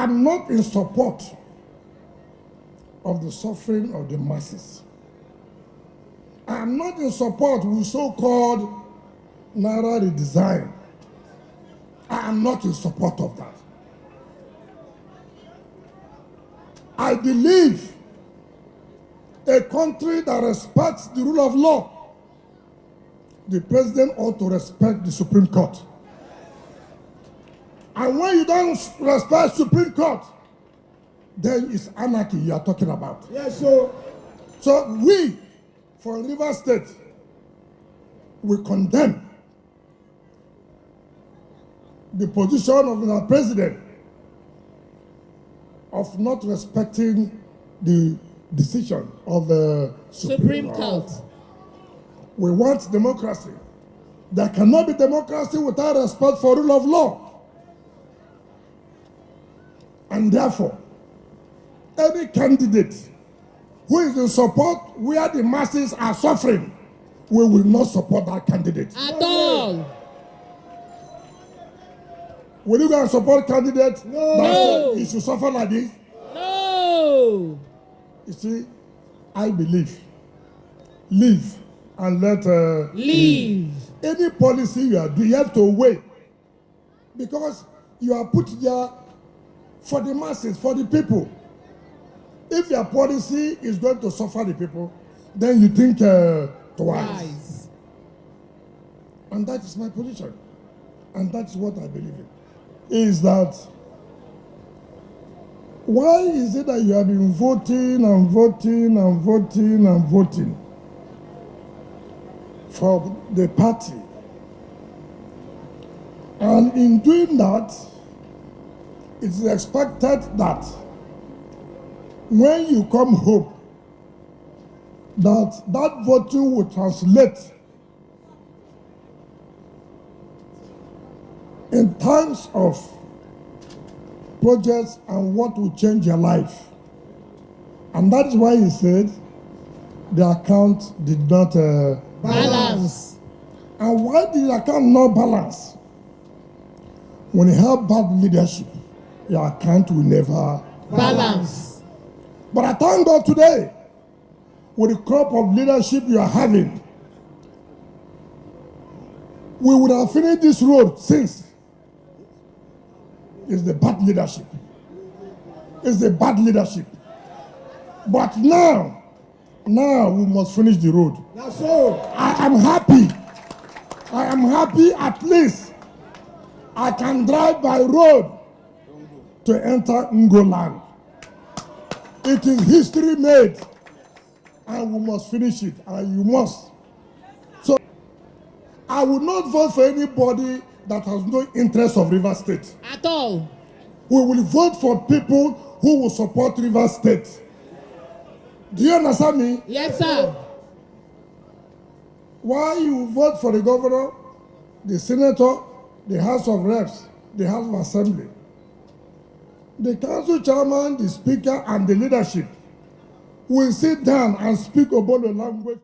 am not in support of the suffering of the masses. I am not in support with so-called Naira redesign. I am not in support of that. I believe a country that respects the rule of law, the president ought to respect the Supreme Court. And when you don't respect Supreme Court, then it's anarchy you are talking about. Yes, sir. So we, for Rivers State, we condemn the position of the president of not respecting the decision of the Supreme Court. We want democracy. There cannot be democracy without respect for rule of law. And therefore, any candidate who is in support where the masses are suffering, we will not support that candidate. At all. Will you go and support candidates? No. He should suffer like this? No. You see, I believe, live and let leave. Any policy you are doing, you have to weigh, because you are put there for the masses, for the people. If your policy is going to suffer the people, then you think twice. And that is my position. And that's what I believe in. Is that why is it that you have been voting and voting and voting and voting for the party? And in doing that, it is expected that when you come home, that voting will translate in terms of projects and what will change your life. And that is why he said the account did not balance. And why did the account not balance? When you have bad leadership, your account will never balance. But I thank God today, with the crop of leadership you are having, we would have finished this road since. It's the bad leadership. It's the bad leadership. But now we must finish the road. That's all. I am happy. I am happy at least I can drive by road to enter Ngoland. It is history made, and we must finish it, and you must. So I will not vote for anybody that has no interest of Rivers State. At all. We will vote for people who will support Rivers State. Do you understand me? Yes, sir. Why you vote for the governor, the senator, the House of Reps, the House of Assembly, the council chairman, the speaker, and the leadership will sit down and speak Obolo language.